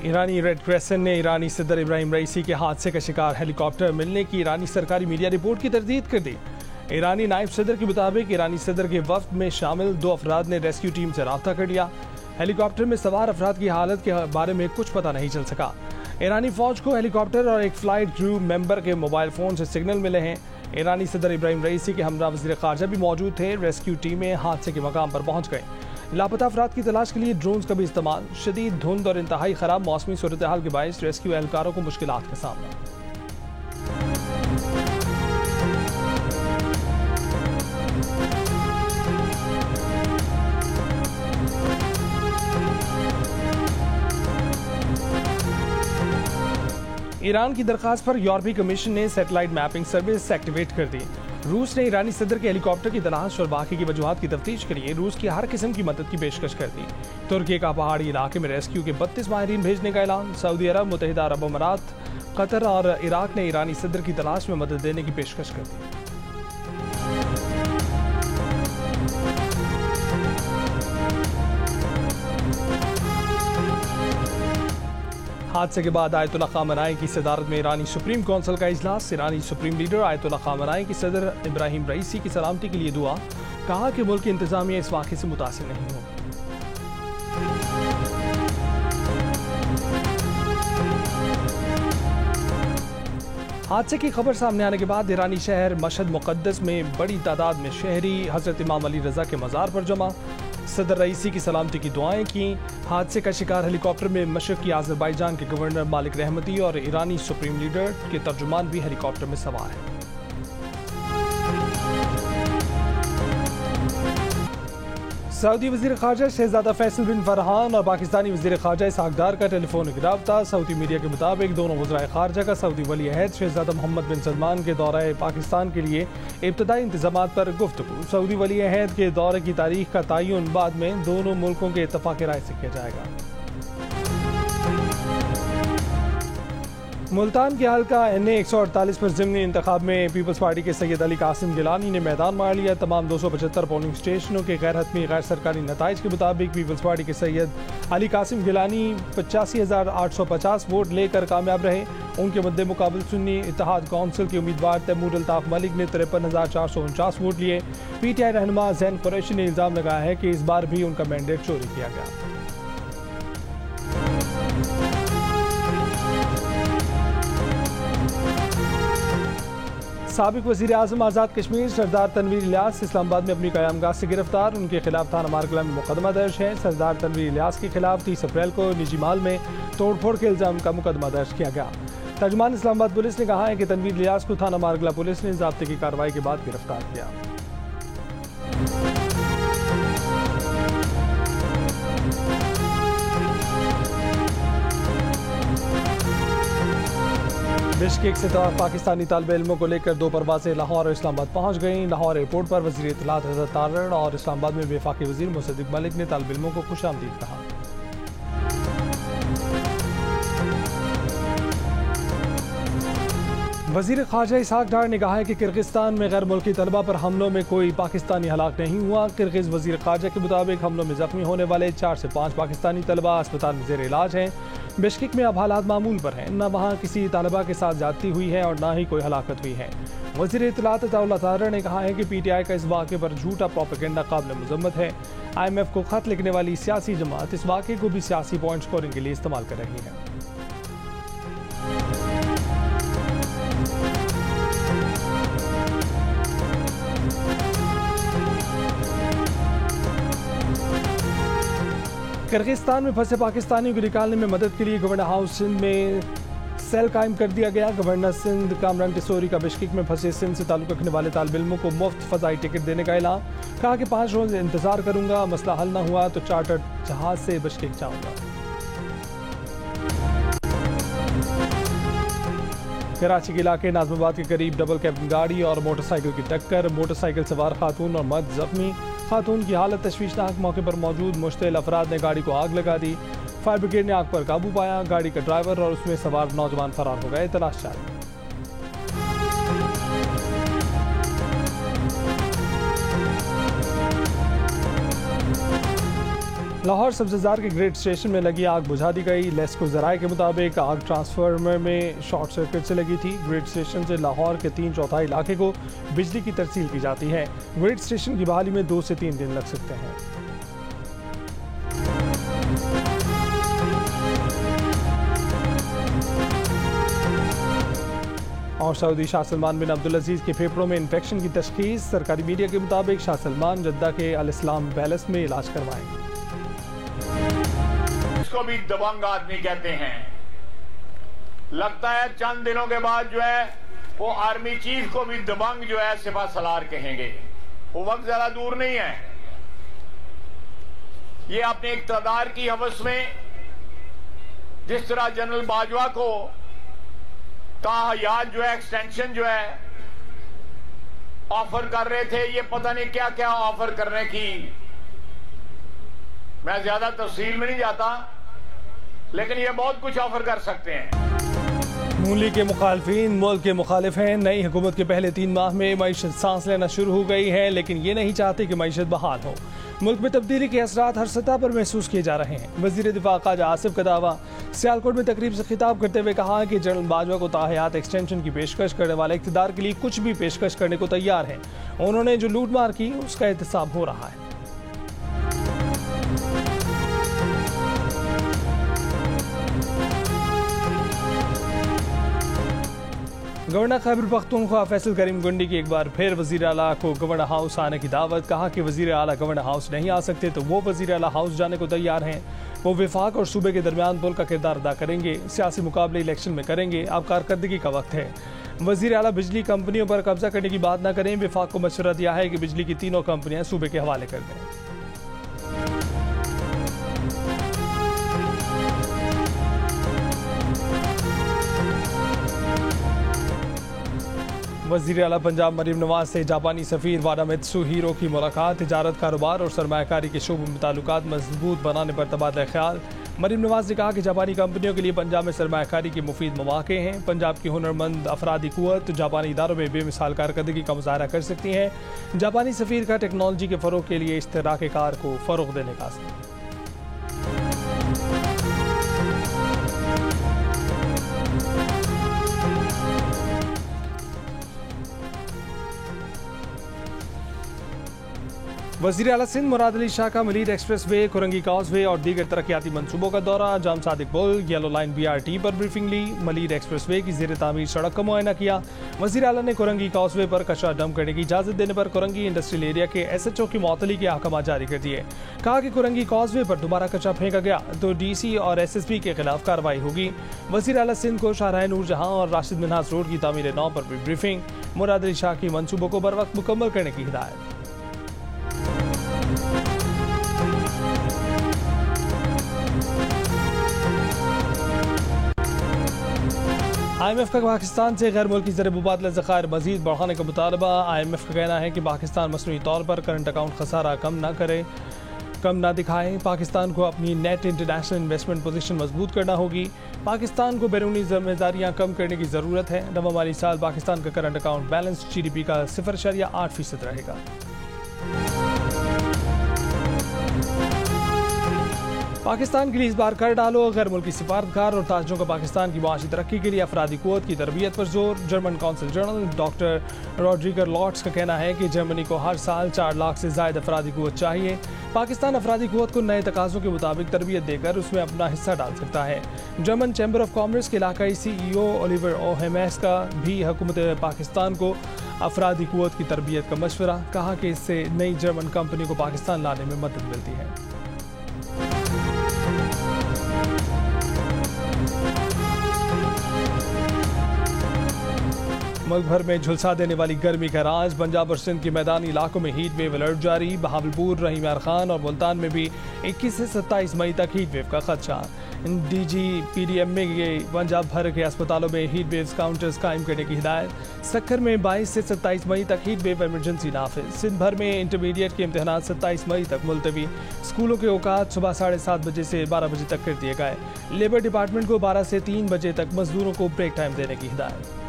ईरानी red crescent ने ईरानी सदर इब्राहिम रईसी के हादसे का शिकार हेलीकॉप्टर मिलने की ईरानी सरकारी मीडिया रिपोर्ट की तरदीद कर दी। ईरानी नायब सदर के मुताबिक ईरानी सदर के वफ्द में शामिल 2 अफराद ने रेस्क्यू टीम से राब्ता कर लिया। हेलीकॉप्टर में सवार अफराद की हालत के बारे में कुछ पता नहीं चल सका। ईरानी फौज को हेलीकॉप्टर और एक फ्लाइट क्रू मेंबर के मोबाइल फोन से सिग्नल मिले हैं। ईरानी सदर इब्राहिम रईसी के हमरा वज़ीर ख़ारजा भी मौजूद थे। रेस्क्यू टीमें हादसे के मकाम पर पहुंच गए। लापता अफराद की तलाश के लिए ड्रोन्स का भी इस्तेमाल। शदीद धुंध और इंतहाई खराब मौसमी सूरत हाल के बायस रेस्क्यू एहलकारों को मुश्किलात का सामना। ईरान की दरखास्त पर यूरोपीय कमीशन ने सैटेलाइट मैपिंग सर्विस एक्टिवेट कर दी। रूस ने ईरानी सदर के हेलीकॉप्टर की तलाश और बाकी की वजूहात की तफ्तीश के लिए रूस की हर किस्म की मदद की पेशकश कर दी। तुर्की का पहाड़ी इलाके में रेस्क्यू के 32 माहिरीन भेजने का ऐलान। सऊदी अरब, मुत्तहिदा अरब अमारात, कतर और इराक ने ईरानी सदर की तलाश में मदद देने की पेशकश कर दी। हादसे के बाद आयतुल्लाह खामनाई की सदारत में ईरानी सुप्रीम कौंसिल का इजलास। ईरानी सुप्रीम लीडर आयतुल्लाह खामनाई की सदर इब्राहिम रईसी की सलामती के लिए दुआ। कहा कि मुल्क की इंतजामिया इस वाक़े से मुतासिर नहीं हो। हादसे की खबर सामने आने के बाद ईरानी शहर मशहद मुक़द्दस में बड़ी तादाद में शहरी हज़रत इमाम अली रज़ा के मज़ार पर जमा। सदर रईसी की सलामती की दुआएं की। हादसे का शिकार हेलीकॉप्टर में मशरक़ी आज़रबाईजान के गवर्नर मालिक रहमती और ईरानी सुप्रीम लीडर के तर्जुमान भी हेलीकॉप्टर में सवार हैं। सऊदी वज़ीर ख़ारजा शहज़ादा फैसल बिन फरहान और पाकिस्तानी वज़ीर ख़ारजा इसहाक़ डार का टेलीफोनिक रब्ता। सऊदी मीडिया के मुताबिक दोनों वज़राए ख़ारजा का सऊदी वली अहद शहज़ादा मोहम्मद बिन सलमान के दौरा पाकिस्तान के लिए इब्तदाई इंतज़ामात पर गुफ्तगू। सऊदी वली अहद के दौरे की तारीख का तयन बाद में दोनों मुल्कों के इत्तफ़ाक़ राय से किया जाएगा। मुल्तान के हल्का NA 148 पर ज़िमनी इंतखाब में पीपल्स पार्टी के सैयद अली कासिम गिलानी ने मैदान मार लिया। तमाम 275 पोलिंग स्टेशनों के गैर हतमी गैर सरकारी नताइज के मुताबिक पीपल्स पार्टी के सैयद अली कासिम गिलानी 85,850 वोट लेकर कामयाब रहे। उनके मद्दे मुकाबल सुन्नी इत्तेहाद कौंसिल के उम्मीदवार तैमूर अल्ताफ़ मलिक ने 53,449 वोट लिए। PTI रहनुमा ज़ैन कुरैशी ने इल्ज़ाम लगाया है कि इस बार भी उनका मैंडेट चोरी किया गया। साबिक वज़ीर आज़म आज़ाद कश्मीर सरदार तनवीर इलियास इस्लामाबाद में अपनी क़यामगाह से गिरफ्तार। उनके खिलाफ थाना मारकला में मुकदमा दर्ज है। सरदार तनवीर इलियास के खिलाफ 30 अप्रैल को निजी माल में तोड़फोड़ के इल्ज़ाम का मुकदमा दर्ज किया गया। तर्जुमान इस्लामाबाद पुलिस ने कहा है कि तनवीर इलियास को थाना मारकला पुलिस ने ज़ाब्ते की कार्रवाई के बाद गिरफ्तार किया। बिश्केक से पाकिस्तानी तालिब इल्मों को लेकर 2 परवाज़ें लाहौर और इस्लामाबाद पहुंच गईं। लाहौर एयरपोर्ट पर वज़ीर इत्तलात हज़रत तारड़ और इस्लामाबाद में वफाकी वज़ीर मुसद्दिक मलिक ने तालिब इल्मों को खुशामदीद कहा। वज़ीर ख़ारजा इसहाक़ डार ने कहा है कि किर्गिस्तान में गैर मुल्की तलबा पर हमलों में कोई पाकिस्तानी हलाक नहीं हुआ। किर्गिज़ वज़ीर ख़ारजा के मुताबिक हमलों में ज़ख्मी होने वाले 4 से 5 पाकिस्तानी तलबा अस्पताल में ज़ेर इलाज हैं। बिश्केक में अब हालात मामूल पर हैं। न वहाँ किसी तालिबा के साथ ज्यादती हुई है और न ही कोई हलाकत हुई है। वज़ीर इत्तलात अताउल्लाह तारड़ ने कहा है कि PTI का इस वाक़े पर झूठा प्रोपेगेंडा काबिल मुज़म्मत है। IMF को खत लिखने वाली सियासी जमात इस वाक़े को भी सियासी पॉइंट स्कोरिंग के लिए इस्तेमाल कर रही है। किर्गिस्तान में फंसे पाकिस्तानियों को निकालने में मदद के लिए गवर्नर हाउस सिंध में सेल कायम कर दिया गया। गवर्नर सिंध कामरान टिसोरी का बिश्केक में फंसे सिंध से ताल्लुक़ रखने वाले तालिब इल्मों को मुफ्त फ़ज़ाई टिकट देने का ऐलान। कहा कि 5 रोज़ इंतज़ार करूंगा, मसला हल न हुआ तो चार्टर्ड जहाज से बिश्केक जाऊंगा। कराची के इलाके नाज़माबाद के करीब डबल कैबिन गाड़ी और मोटरसाइकिल की टक्कर। मोटरसाइकिल सवार खातून और मर्द जख्मी। खातून की हालत तशवीशनाक। मौके पर मौजूद मुश्तिल अफराद ने गाड़ी को आग लगा दी। फायर ब्रिगेड ने आग पर काबू पाया। गाड़ी का ड्राइवर और उसमें सवार नौजवान फरार हो गए। तलाश जारी। लाहौर सब्ज़जार के ग्रेड स्टेशन में लगी आग बुझा दी गई। लेस्को ज़राए के मुताबिक आग ट्रांसफार्मर में शॉर्ट सर्किट से लगी थी। ग्रेड स्टेशन से लाहौर के 3/4 इलाके को बिजली की तरसील की जाती है। ग्रेड स्टेशन की बहाली में 2 से 3 दिन लग सकते हैं। और सऊदी शाह सलमान बिन अब्दुल अजीज के फेफड़ों में इन्फेक्शन की तशखीस। सरकारी मीडिया के मुताबिक शाह सलमान जद्दा के अल इस्लाम पैलेस में इलाज करवाएंगे। इसको भी दबंग आदमी कहते हैं। लगता है चंद दिनों के बाद जो है वो आर्मी चीफ को भी दबंग जो है सिपा सलार कहेंगे। वो वक्त ज्यादा दूर नहीं है। ये अपने इक़्तिदार की हवस में जिस तरह जनरल बाजवा को ताहयात जो है एक्सटेंशन जो है ऑफर कर रहे थे, ये पता नहीं क्या क्या ऑफर करने की, मैं ज्यादा तफसील में नहीं जाता, लेकिन ये बहुत कुछ ऑफर कर सकते हैं। मूली के मुखालफिन मुल्क के मुखालिफ हैं। नई हुकूमत के पहले 3 माह में मईशत सांस लेना शुरू हो गई है, लेकिन ये नहीं चाहते कि मईशत बहाल हो। मुल्क में तब्दीली के असरात हर सतह पर महसूस किए जा रहे हैं। वजीर दिफा ख्वाजा आसिफ का दावा। सियालकोट में तकरीब से खिताब करते हुए कहा कि जनरल बाजवा को ताहयात एक्सटेंशन की पेशकश करने वाले इक़्तिदार के लिए कुछ भी पेशकश करने को तैयार है। उन्होंने जो लूट मार की उसका एहतसाब हो रहा है। गवर्नर खैबर पख्तूनख्वा फैसल करीम गुंडी की एक बार फिर वजीर आला को गवर्नर हाउस आने की दावत। कहा कि वजीर आला गवर्नर हाउस नहीं आ सकते तो वो वजीर आला हाउस जाने को तैयार हैं। वो विफाक और सूबे के दरमियान पुल का किरदार अदा करेंगे। सियासी मुकाबले इलेक्शन में करेंगे। अब कारकर्दगी का वक्त है। वजीर आला बिजली कंपनियों पर कब्जा करने की बात न करें। विफाक को मशवरा दिया है कि बिजली की 3 कंपनियां सूबे के हवाले कर दें। वज़ीर आला पंजाब मरीम नवाज से जापानी सफ़ीर वाडामित्सुहिरो की मुलाकात। तिजारत, कारोबार और सरमायाकारी के शोबों में ताल्लुकात मजबूत बनाने पर तबादला ख्याल। मरीम नवाज ने कहा कि जापानी कंपनियों के लिए पंजाब में सरमायाकारी के मुफीद मौके हैं। पंजाब की हुनरमंद अफरादी कुव्वत जापानी इदारों में बेमिसाल कारकर्दगी का मुजाहरा कर सकती हैं। जापानी सफ़ीर का टेक्नोलॉजी के फ़रोग के लिए इश्तराक कार को फ़रोग देने का अज़्म। वज़ीर आला सिंध मुराद अली शाह का Malir express way, Korangi causeway और दीगर तरक्याती मनसूबों का दौरा। जाम सादिक पुल, येलो लाइन BRT पर ब्रीफिंग ली। मलीर एक्सप्रेस वे की ज़ेर तामीर सड़क का मुआयना किया। वज़ीर आला ने कुरंगी कॉजवे पर कचरा डंप करने की इजाज़त देने पर कुरंगी इंडस्ट्रियल एरिया के SHO की मुअत्तली के अहकाम जारी कर दिए। कहा कि कुरंगी कॉजवे पर दोबारा कचरा फेंका गया तो DC और SSP के खिलाफ कार्रवाई होगी। वज़ीर आला सिंध को शाहराह नूरजहां और राशिद मिन्हास रोड की तामीर 9 पर भी ब्रीफिंग। मुराद अली शाह की मनसूबों को बर वक्त मुकम्मल करने की हिदायत। IMF का पाकिस्तान से गैर मुल्की ज़र मुबादला ज़खायर मज़ीद बढ़ाने का मुतालबा। IMF का कहना है कि पाकिस्तान मसनूई तौर पर करंट अकाउंट खसारा कम ना दिखाए। पाकिस्तान को अपनी नेट इंटरनेशनल इन्वेस्टमेंट पोजीशन मजबूत करना होगी। पाकिस्तान को बैरूनी ज़िम्मेदारियाँ कम करने की ज़रूरत है। नवा माली साल पाकिस्तान का करंट अकाउंट बैलेंस GDP का 0.8% रहेगा। पाकिस्तान के लिए इस बार कर डालो। गैर मुल्की सिफारतकार और ताजरों का पाकिस्तान की मुआशी तरक्की के लिए अफरादी कुव्वत की तरबियत पर जोर। German consul general doctor Rudiger Lotz का कहना है कि जर्मनी को हर साल 4 लाख से ज़ायद अफरादी कुव्वत चाहिए। पाकिस्तान अफरादी कुव्वत को नए तकाज़ों के मुताबिक तरबियत देकर उसमें अपना हिस्सा डाल सकता है। जर्मन चैम्बर ऑफ कॉमर्स के इलाकाई CEO ओलिवर ओहेमेस का भी हुकूमत पाकिस्तान को अफरादी कुव्वत की तरबियत का मशवरा। कहा कि इससे नई जर्मन कंपनी को पाकिस्तान लाने में मदद मिलती है। मुल्क भर में झुलसा देने वाली गर्मी का राज। पंजाब और सिंध के मैदानी इलाकों में हीट वेव अलर्ट जारी। बहावलपुर, रहीम यार खान और मुल्तान में भी 21 से 27 मई तक हीट वेव का खदशा। DGPDMA के पंजाब भर के अस्पतालों में हीट वेव काउंटर्स कायम करने की हिदायत। सक्खर में 22 से 27 मई तक हीट वेव इमरजेंसी नाफिज। सिंध भर में इंटरमीडिएट के इम्तहान 27 मई तक मुलतवी। स्कूलों के औकात सुबह 7:30 बजे से 12 बजे तक कर दिए गए। लेबर डिपार्टमेंट को 12 से 3 बजे तक मजदूरों को ब्रेक टाइम देने की हिदायत।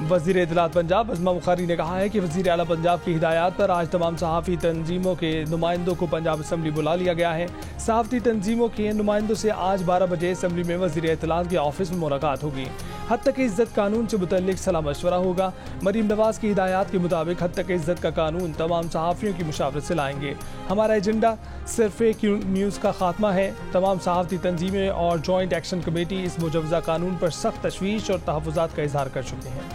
वज़ीर इत्तलात पंजाब अज़मा बुखारी ने कहा है कि वज़ीर आला पंजाब की हिदायत पर आज तमाम सहाफ़ी तंजीमों के नुमाइंदों को पंजाब असम्बली बुला लिया गया है। सहाफ़ती तंजीमों के नुमाइंदों से आज 12 बजे असम्बली में वज़ीर इत्तलात के ऑफिस में मुलाकात होगी। हद तक इज़्ज़त कानून से मुतल्लिक सलाह मशवरा होगा। मरीम नवाज की हिदायत के मुताबिक हद तक इज़्ज़त का कानून तमाम सहाफ़ियों की मुशावरत से लाएंगे। हमारा एजेंडा सिर्फ फेक न्यूज़ का खात्मा है। तमाम सहाफ़ती तंजीमें और जॉइंट एक्शन कमेटी इस मुजवज़ा कानून पर सख्त तशवीश और तहफ़्फ़ुज़ात का इज़हार कर चुके हैं।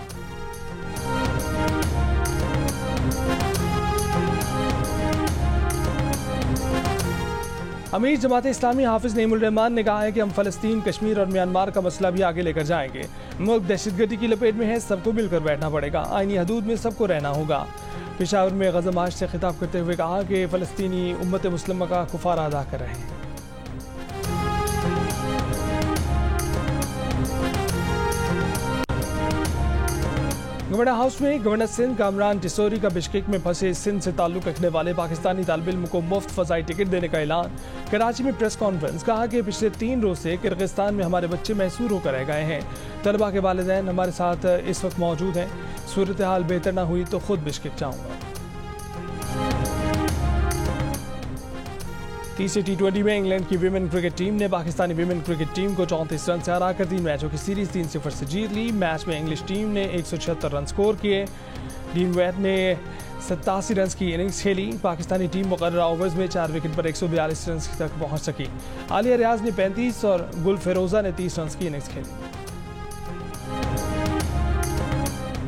अमीर जमात इस्लामी हाफिज नईमुर रहमान ने कहा है कि हम फ़लस्तीन, कश्मीर और म्यांमार का मसला भी आगे लेकर जाएंगे। मुल्क दहशतगर्दी की लपेट में है, सबको मिलकर बैठना पड़ेगा। आईनी हदूद में सबको रहना होगा। पेशावर में गज़ा मार्च से खिताब करते हुए कहा कि फ़लस्तीनी उम्मत मुस्लिमा का कुफारा अदा कर रहे हैं। गवर्नर हाउस में गवर्नर सिंध कामरान टिसोरी का बिश्केक में फंसे सिंध से ताल्लुक रखने वाले पाकिस्तानी तालिब इल्म को मुफ्त फ़ज़ाई टिकट देने का ऐलान। कराची में प्रेस कॉन्फ्रेंस। कहा कि पिछले 3 रोज़ से किर्गिस्तान में हमारे बच्चे महसूर होकर रह गए हैं। तलबा के वालिदैन हमारे साथ इस वक्त मौजूद हैं। सूरत हाल बेहतर ना हुई तो खुद बिश्केक जाऊँगा। तीसरे T20 में इंग्लैंड की विमेन क्रिकेट टीम ने पाकिस्तानी विमेन क्रिकेट टीम को 34 रन से हराकर 3 मैचों की सीरीज 3-0 से जीत ली। मैच में इंग्लिश टीम ने 176 रन स्कोर किए। डीन वेट ने 87 रन की इनिंग्स खेली। पाकिस्तानी टीम मुकर्ररा ओवर्स में 4 विकेट पर 142 रन तक पहुंच सकी। आलिया रियाज ने 35 और गुल फेरोजा ने 30 रन की इनिंग्स खेली।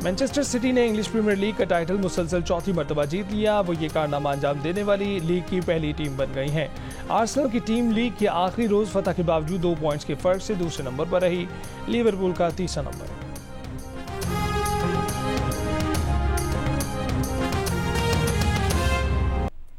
मैनचेस्टर सिटी ने इंग्लिश प्रीमियर लीग का टाइटल मुसलसल 4थी मरतबा जीत लिया। वो ये कारनामा अंजाम देने वाली लीग की पहली टीम बन गई है। आर्सेनल की टीम लीग के आखिरी रोज फतह के बावजूद 2 पॉइंट्स के फर्क से दूसरे नंबर पर रही। लिवरपूल का तीसरा नंबर।